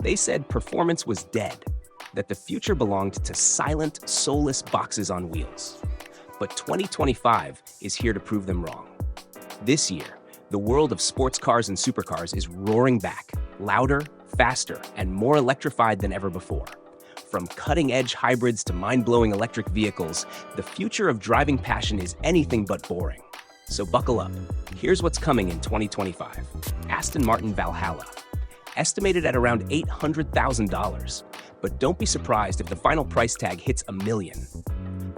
They said performance was dead, that the future belonged to silent, soulless boxes on wheels. But 2025 is here to prove them wrong. This year, the world of sports cars and supercars is roaring back, louder, faster, and more electrified than ever before. From cutting-edge hybrids to mind-blowing electric vehicles, the future of driving passion is anything but boring. So buckle up. Here's what's coming in 2025. Aston Martin Valhalla. Estimated at around $800,000. But don't be surprised if the final price tag hits $1 million.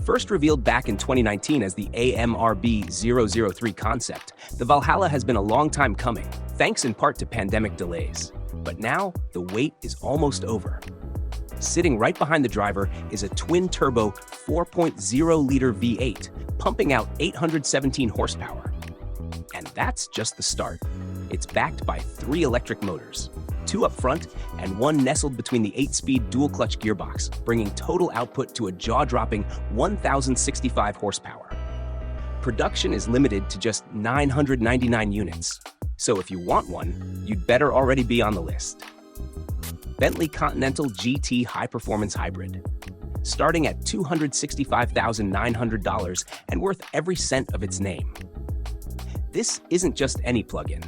First revealed back in 2019 as the AMRB 003 concept, the Valhalla has been a long time coming, thanks in part to pandemic delays. But now, the wait is almost over. Sitting right behind the driver is a twin-turbo 4.0-liter V8, pumping out 817 horsepower. And that's just the start. It's backed by 3 electric motors, 2 up front and 1 nestled between the 8-speed dual-clutch gearbox, bringing total output to a jaw-dropping 1,065 horsepower. Production is limited to just 999 units, so if you want one, you'd better already be on the list. Bentley Continental GT High-Performance Hybrid. Starting at $265,900 and worth every cent of its name. This isn't just any plug-in.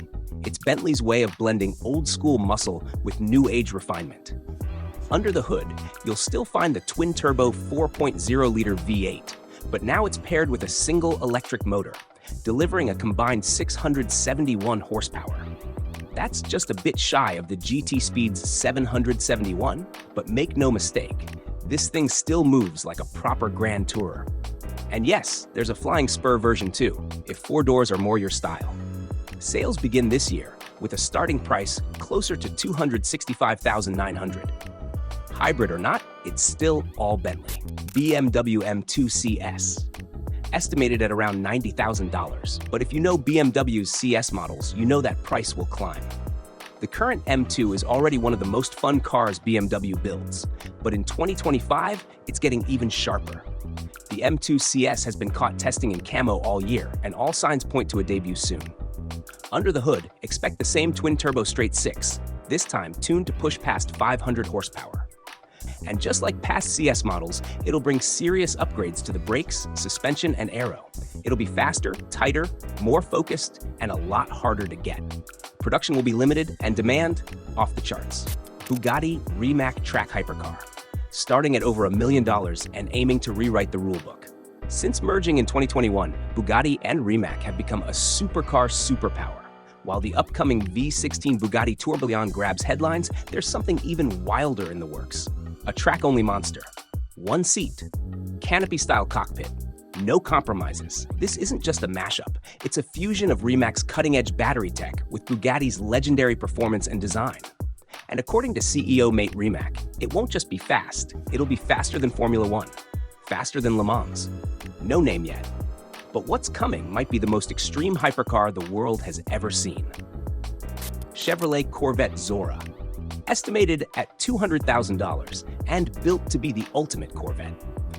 It's Bentley's way of blending old-school muscle with new-age refinement. Under the hood, you'll still find the twin-turbo 4.0-liter V8, but now it's paired with a single electric motor, delivering a combined 671 horsepower. That's just a bit shy of the GT Speed's 771, but make no mistake, this thing still moves like a proper Grand Tourer. And yes, there's a flying spur version too, if 4 doors are more your style. Sales begin this year with a starting price closer to $265,900. Hybrid or not, it's still all Bentley. BMW M2 CS. Estimated at around $90,000, but if you know BMW's CS models, you know that price will climb. The current M2 is already one of the most fun cars BMW builds, but in 2025, it's getting even sharper. The M2 CS has been caught testing in camo all year, and all signs point to a debut soon. Under the hood, expect the same twin-turbo straight-six, this time tuned to push past 500 horsepower. And just like past CS models, it'll bring serious upgrades to the brakes, suspension, and aero. It'll be faster, tighter, more focused, and a lot harder to get. Production will be limited and demand off the charts. Bugatti Remac track hypercar, starting at over $1 million and aiming to rewrite the rulebook. Since merging in 2021, Bugatti and Rimac have become a supercar superpower. While the upcoming V16 Bugatti Tourbillon grabs headlines, there's something even wilder in the works. A track-only monster. 1 seat. Canopy-style cockpit. No compromises. This isn't just a mashup. It's a fusion of Rimac's cutting-edge battery tech with Bugatti's legendary performance and design. And according to CEO Mate Rimac, it won't just be fast. It'll be faster than Formula One. Faster than Le Mans. No name yet. But what's coming might be the most extreme hypercar the world has ever seen. Chevrolet Corvette Zora. Estimated at $200,000 and built to be the ultimate Corvette.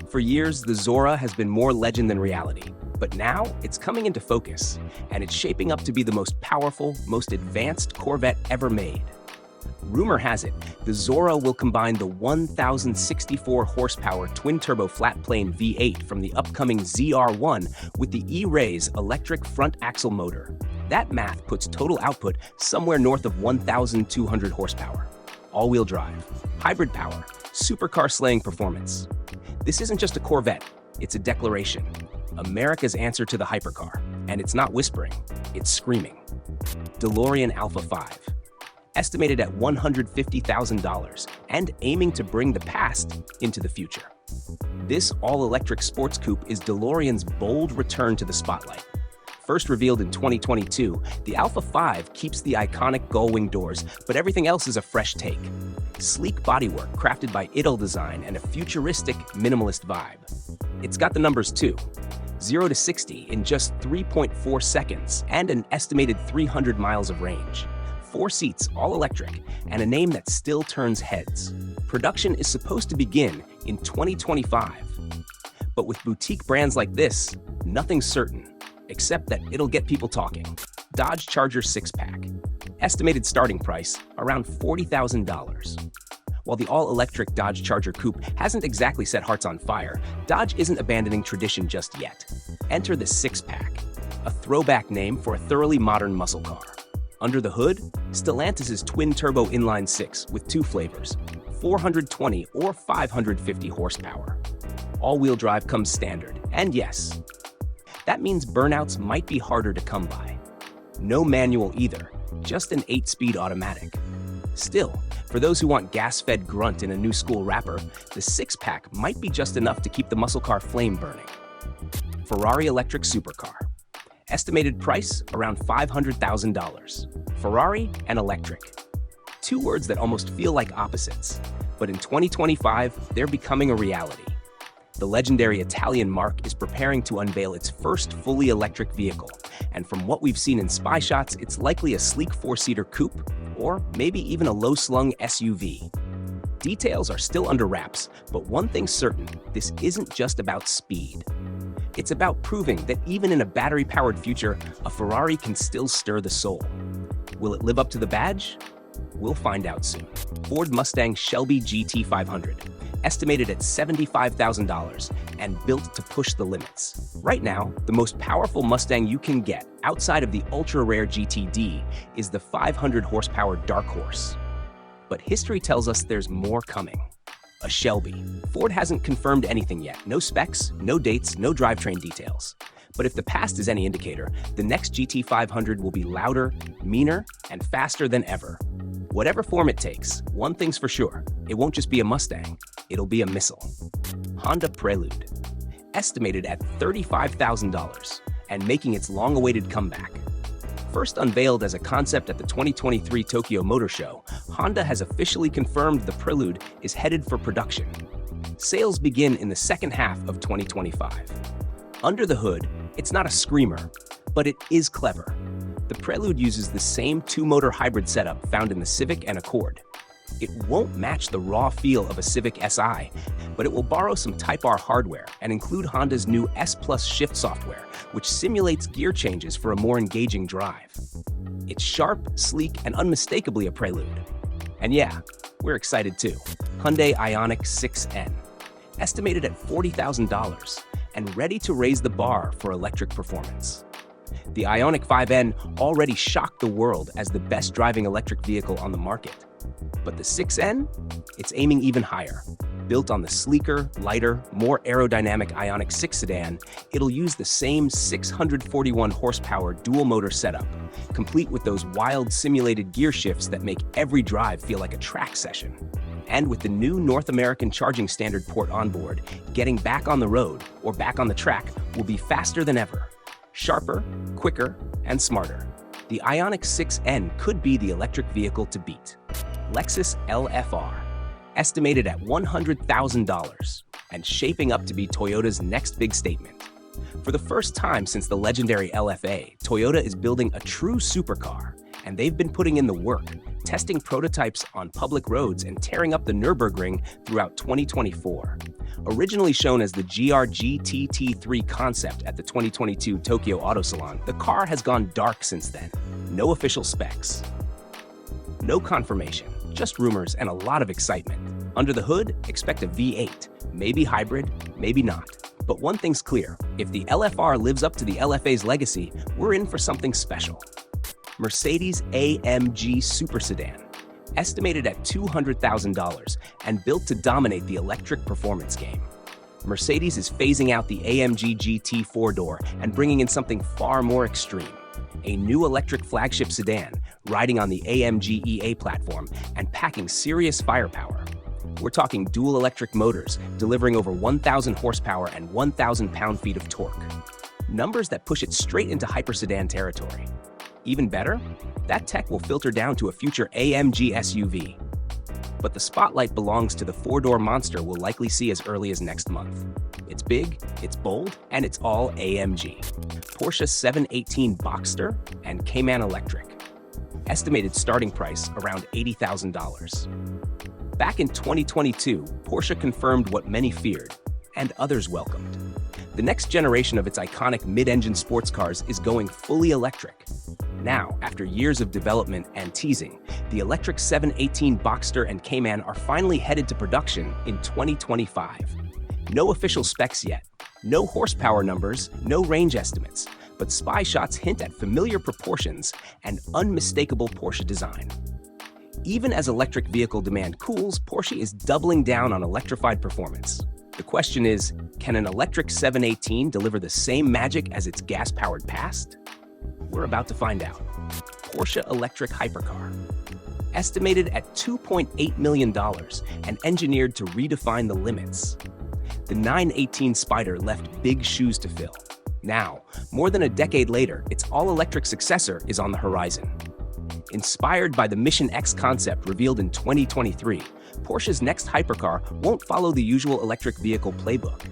For years, the Zora has been more legend than reality, but now it's coming into focus, and it's shaping up to be the most powerful, most advanced Corvette ever made. Rumor has it, the Zora will combine the 1,064 horsepower twin-turbo flat-plane V8 from the upcoming ZR1 with the E-Ray's electric front axle motor. That math puts total output somewhere north of 1,200 horsepower. All-wheel drive, hybrid power, supercar-slaying performance. This isn't just a Corvette, it's a declaration. America's answer to the hypercar. And it's not whispering, it's screaming. Delorean Alpha 5. Estimated at $150,000 and aiming to bring the past into the future. This all-electric sports coupe is DeLorean's bold return to the spotlight. First revealed in 2022, the Alpha 5 keeps the iconic gull-wing doors, but everything else is a fresh take. Sleek bodywork crafted by Idol Design and a futuristic, minimalist vibe. It's got the numbers too. 0 to 60 in just 3.4 seconds and an estimated 300 miles of range. 4 seats, all electric, and a name that still turns heads. Production is supposed to begin in 2025. But with boutique brands like this, nothing's certain, except that it'll get people talking. Dodge Charger 6-pack. estimated starting price around $40,000. While the all-electric Dodge Charger Coupe hasn't exactly set hearts on fire, Dodge isn't abandoning tradition just yet. Enter the six-pack, a throwback name for a thoroughly modern muscle car. Under the hood, Stellantis' twin-turbo inline-six with two flavors, 420 or 550 horsepower. All-wheel drive comes standard, and yes, that means burnouts might be harder to come by. No manual either, just an 8-speed automatic. Still, for those who want gas-fed grunt in a new school wrapper, the six-pack might be just enough to keep the muscle car flame burning. Ferrari electric supercar. Estimated price around $500,000. Ferrari and electric. Two words that almost feel like opposites, but in 2025, they're becoming a reality. The legendary Italian marque is preparing to unveil its first fully electric vehicle, and from what we've seen in spy shots, it's likely a sleek four-seater coupe, or maybe even a low-slung SUV. Details are still under wraps, but one thing's certain, this isn't just about speed. It's about proving that even in a battery-powered future, a Ferrari can still stir the soul. Will it live up to the badge? We'll find out soon. Ford Mustang Shelby GT500, estimated at $75,000 and built to push the limits. Right now, the most powerful Mustang you can get outside of the ultra-rare GTD is the 500-horsepower Dark Horse. But history tells us there's more coming. A Shelby. Ford hasn't confirmed anything yet. No specs, no dates, no drivetrain details. But if the past is any indicator, the next GT500 will be louder, meaner, and faster than ever. Whatever form it takes, one thing's for sure, it won't just be a Mustang, it'll be a missile. Honda Prelude. Estimated at $35,000 and making its long-awaited comeback. First unveiled as a concept at the 2023 Tokyo Motor Show, Honda has officially confirmed the Prelude is headed for production. Sales begin in the second half of 2025. Under the hood, it's not a screamer, but it is clever. The Prelude uses the same two-motor hybrid setup found in the Civic and Accord. It won't match the raw feel of a Civic Si, but it will borrow some Type R hardware and include Honda's new S+ Shift software, which simulates gear changes for a more engaging drive. It's sharp, sleek, and unmistakably a Prelude. And yeah, we're excited too. Hyundai Ionic 6N, estimated at $40,000 and ready to raise the bar for electric performance. The Ioniq 5N already shocked the world as the best driving electric vehicle on the market. But the 6N? It's aiming even higher. Built on the sleeker, lighter, more aerodynamic Ioniq 6 sedan, it'll use the same 641 horsepower dual-motor setup, complete with those wild simulated gear shifts that make every drive feel like a track session. And with the new North American charging standard port on board, getting back on the road or back on the track will be faster than ever. Sharper, quicker, and smarter. The Ioniq 6N could be the electric vehicle to beat. Lexus LFR, estimated at $100,000, and shaping up to be Toyota's next big statement. For the first time since the legendary LFA, Toyota is building a true supercar, and they've been putting in the work, testing prototypes on public roads and tearing up the Nürburgring throughout 2024. Originally shown as the GR-GT-T3 concept at the 2022 Tokyo Auto Salon, the car has gone dark since then. No official specs. No confirmation, just rumors and a lot of excitement. Under the hood, expect a V8, maybe hybrid, maybe not. But one thing's clear, if the LFR lives up to the LFA's legacy, we're in for something special. Mercedes-AMG Super Sedan, estimated at $200,000 and built to dominate the electric performance game. Mercedes is phasing out the AMG GT four-door and bringing in something far more extreme. A new electric flagship sedan riding on the AMG EA platform and packing serious firepower. We're talking dual electric motors delivering over 1,000 horsepower and 1,000 pound-feet of torque. Numbers that push it straight into hypersedan territory. Even better, that tech will filter down to a future AMG SUV. But the spotlight belongs to the four-door monster we'll likely see as early as next month. It's big, it's bold, and it's all AMG. Porsche 718 Boxster and Cayman Electric. Estimated starting price around $80,000. Back in 2022, Porsche confirmed what many feared, and others welcomed. The next generation of its iconic mid-engine sports cars is going fully electric. Now, after years of development and teasing, the electric 718 Boxster and Cayman are finally headed to production in 2025. No official specs yet, no horsepower numbers, no range estimates, but spy shots hint at familiar proportions and unmistakable Porsche design. Even as electric vehicle demand cools, Porsche is doubling down on electrified performance. The question is, can an electric 718 deliver the same magic as its gas-powered past? We're about to find out. Porsche Electric Hypercar. Estimated at $2.8 million and engineered to redefine the limits. The 918 Spider left big shoes to fill. Now, more than a decade later, its all-electric successor is on the horizon. Inspired by the Mission X concept revealed in 2023, Porsche's next hypercar won't follow the usual electric vehicle playbook.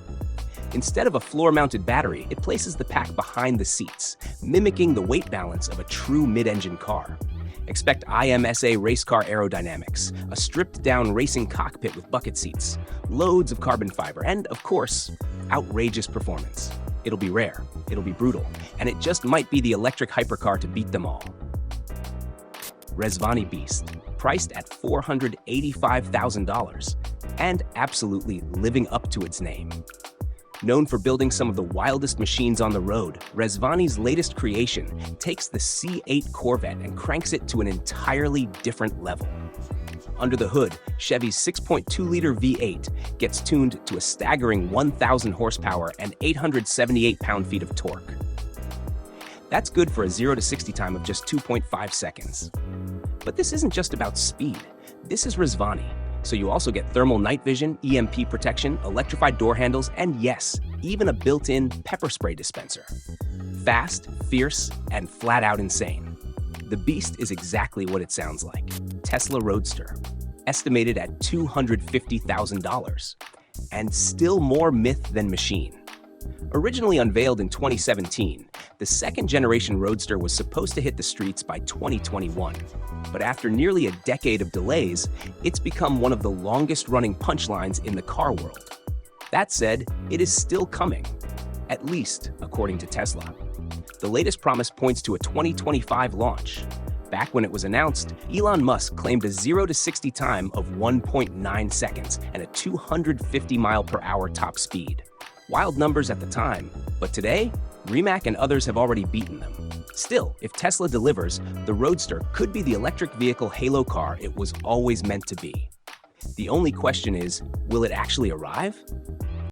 Instead of a floor-mounted battery, it places the pack behind the seats, mimicking the weight balance of a true mid-engine car. Expect IMSA race car aerodynamics, a stripped-down racing cockpit with bucket seats, loads of carbon fiber, and, of course, outrageous performance. It'll be rare, it'll be brutal, and it just might be the electric hypercar to beat them all. Resvani Beast, priced at $485,000, and absolutely living up to its name. Known for building some of the wildest machines on the road, Resvani's latest creation takes the C8 Corvette and cranks it to an entirely different level. Under the hood, Chevy's 6.2-liter V8 gets tuned to a staggering 1,000 horsepower and 878 pound-feet of torque. That's good for a 0 to 60 time of just 2.5 seconds. But this isn't just about speed. This is Resvani, so you also get thermal night vision, EMP protection, electrified door handles, and yes, even a built-in pepper spray dispenser. Fast, fierce, and flat-out insane. The Beast is exactly what it sounds like. Tesla Roadster, estimated at $250,000, and still more myth than machine. Originally unveiled in 2017, the second-generation Roadster was supposed to hit the streets by 2021. But after nearly a decade of delays, it's become one of the longest-running punchlines in the car world. That said, it is still coming, at least according to Tesla. The latest promise points to a 2025 launch. Back when it was announced, Elon Musk claimed a 0 to 60 time of 1.9 seconds and a 250-mile-per-hour top speed. Wild numbers at the time, but today, Rimac and others have already beaten them. Still, if Tesla delivers, the Roadster could be the electric vehicle halo car it was always meant to be. The only question is, will it actually arrive?